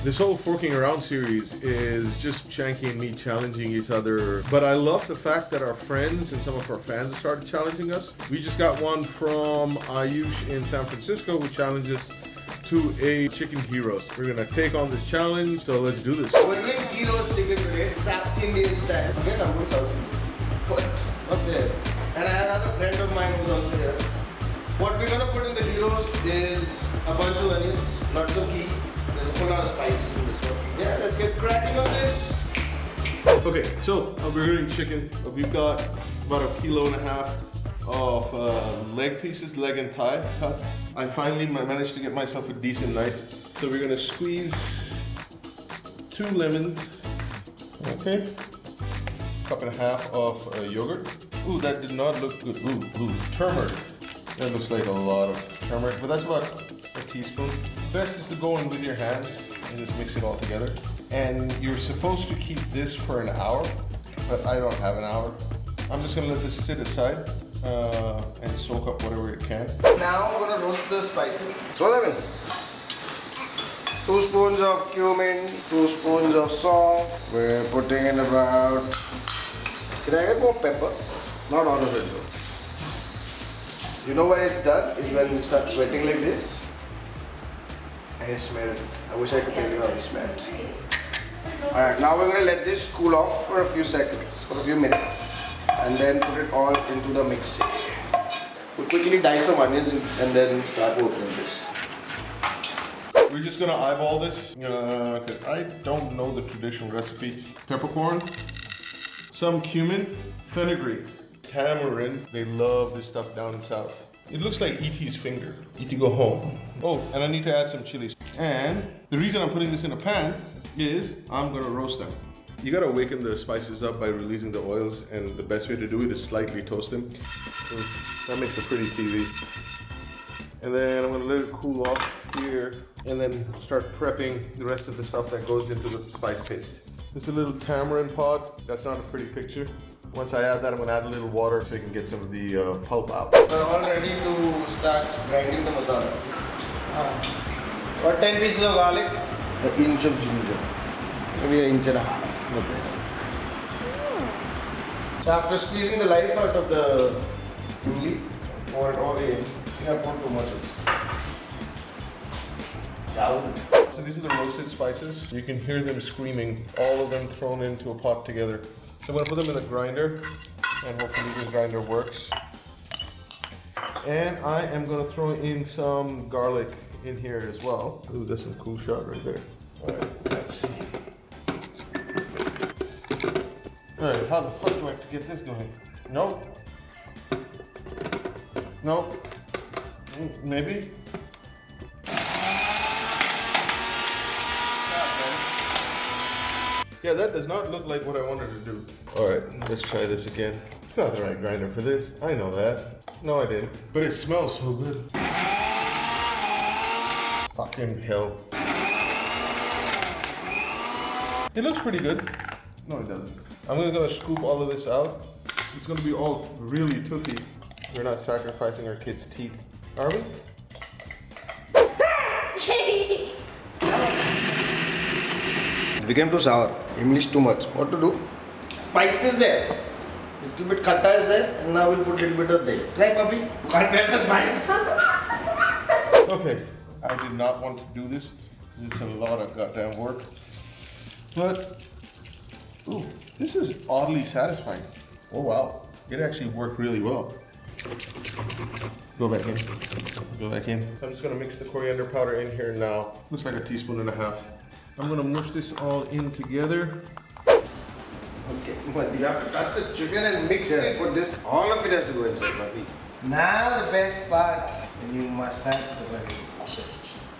This whole Forking Around series is just Shanky and me challenging each other. But I love the fact that our friends and some of our fans have started challenging us. We just got one from Aayush in San Francisco who challenged us to a chicken ghee roast. We're gonna take on this challenge, so let's do this. We're doing ghee roast chicken today, South Indian style. Again, I'm going South Indian. What? Not there. And I have another friend of mine who's also here. What we're gonna put in the ghee roast is a bunch of onions, lots of ghee. There's a whole lot of spices in this one. Yeah, let's get cracking on this. Okay, so we're doing chicken. We've got about 1.5 kilos of leg pieces, leg and thigh cut. I finally managed to get myself a decent knife. So we're gonna squeeze 2 lemons, okay? 1.5 cups of yogurt. Ooh, that did not look good. Ooh, turmeric. That looks like a lot of turmeric, but that's about a teaspoon. Best is to go in with your hands and just mix it all together. And you're supposed to keep this for an hour, but I don't have an hour. I'm just gonna let this sit aside and soak up whatever it can. Now I'm gonna roast the spices. Throw them in. 2 spoons of cumin, 2 spoons of salt. We're putting in about... Can I get more pepper? Not all of it though. You know when it's done? Is when you start sweating like this. And it smells. I wish I could tell you how it smells. Alright, now we're going to let this cool off for a few seconds, for a few minutes. And then put it all into the mix. We'll quickly dice some onions and then start working on this. We're just going to eyeball this, because I don't know the traditional recipe. Peppercorn, some cumin, fenugreek, tamarind. They love this stuff down in south. It looks like E.T.'s finger. E.T. go home. Oh, and I need to add some chilies. And the reason I'm putting this in a pan is I'm gonna roast them. You gotta awaken the spices up by releasing the oils, and the best way to do it is slightly toast them. So that makes a pretty TV. And then I'm gonna let it cool off here, and then start prepping the rest of the stuff that goes into the spice paste. This is a little tamarind pod. That's not a pretty picture. Once I add that, I'm going to add a little water so I can get some of the pulp out. We're all ready to start grinding the masala. About 10 pieces of garlic, an inch of ginger, maybe 1.5 inches. So after squeezing the life out of the imli, pour it all in. I think I poured too much of it. So these are the roasted spices. You can hear them screaming, all of them thrown into a pot together. So I'm going to put them in a grinder, and hopefully this grinder works. And I am going to throw in some garlic in here as well. Ooh, that's a cool shot right there. Alright, let's see. Alright, how the fuck do I have to get this going? Nope. Nope. Maybe? Yeah, that does not look like what I wanted to do. Alright, let's try this again. It's not the right grinder for this. I know that. No, I didn't. But it smells so good. Fucking hell. It looks pretty good. No, it doesn't. I'm gonna scoop all of this out. It's gonna be all really toothy. We're not sacrificing our kids' teeth, are we? It became too sour. English too much. What to do? Spice is there. Little bit khatta is there, and now we'll put little bit of there. Try, puppy. You can't bear the spice. Okay, I did not want to do this. This is a lot of goddamn work. But, ooh, this is oddly satisfying. Oh wow, it actually worked really well. Go back in. Go back in. So I'm just gonna mix the coriander powder in here now. Looks like 1.5 teaspoons. I'm gonna mush this all in together. Okay, but you have to cut the chicken and mix it. Put this. All of it has to go inside, puppy. Now the best part, when you massage the body.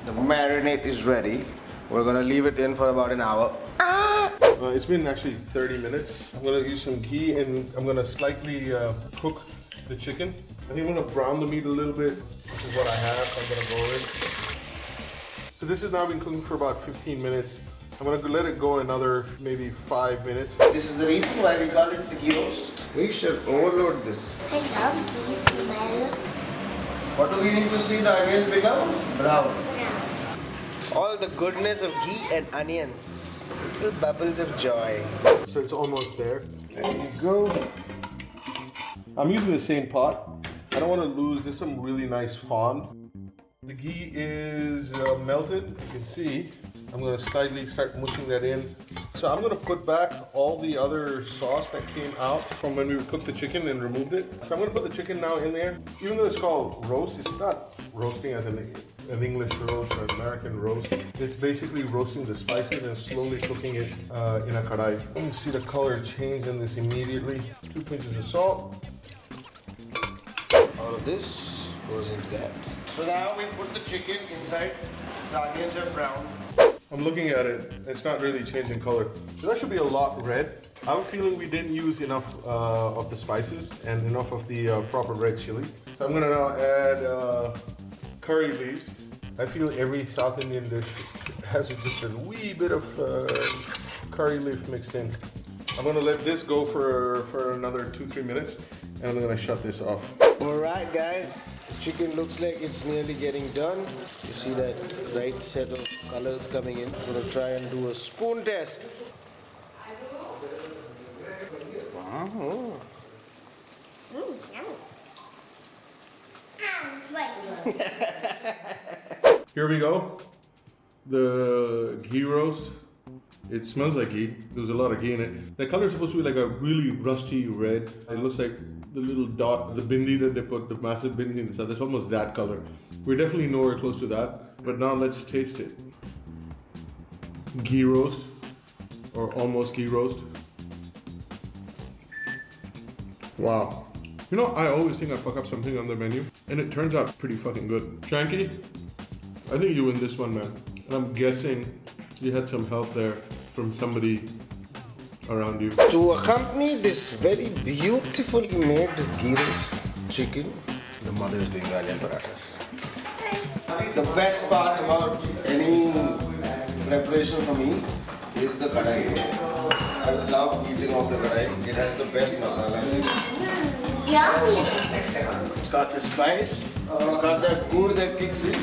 The marinade is ready. We're gonna leave it in for about an hour. It's been actually 30 minutes. I'm gonna use some ghee and I'm gonna slightly cook the chicken. I think I'm gonna brown the meat a little bit. This is what I have. I'm gonna go in. So this has now been cooking for about 15 minutes. I'm gonna let it go another maybe 5 minutes. This is the reason why we call it the ghee roast. We should overload this. I love ghee smell. What do we need to see the onions become? Brown. All the goodness of ghee and onions. Little bubbles of joy. So it's almost there. There you go. I'm using the same pot. I don't want to lose. There's some really nice fond. The ghee is melted. You can see. I'm going to slightly start mushing that in. So I'm going to put back all the other sauce that came out from when we cooked the chicken and removed it. So I'm going to put the chicken now in there. Even though it's called roast, it's not roasting as an English roast or American roast. It's basically roasting the spices and slowly cooking it in a kadai. You can see the color change in this immediately. 2 pinches of salt. All of this goes into that. So now we put the chicken inside. The onions are brown. I'm looking at it, it's not really changing color. So that should be a lot red. I have a feeling we didn't use enough of the spices and enough of the proper red chili. So I'm gonna now add curry leaves. I feel every South Indian dish has just a wee bit of curry leaf mixed in. I'm gonna let this go for another 2-3 minutes and I'm gonna shut this off. Alright guys, the chicken looks like it's nearly getting done. You see that right set of colors coming in. I'm gonna try and do a spoon test. Wow. Here we go. The ghee roast. It smells like ghee. There's a lot of ghee in it. The color is supposed to be like a really rusty red. It looks like the little dot, the bindi that they put, the massive bindi inside. It's almost that color. We're definitely nowhere close to that. But now let's taste it. Ghee roast, or almost ghee roast. Wow. You know, I always think I fuck up something on the menu, and it turns out pretty fucking good. Shanky, I think you win this one, man. And I'm guessing you had some help there from somebody around you. To accompany this very beautifully made ghee roast chicken, the mother is doing onion parathas. The best part about any preparation for me is the kadai. I love eating off the kadai. It has the best masalas in it. Yummy! It's got the spice, it's got that good that kicks in.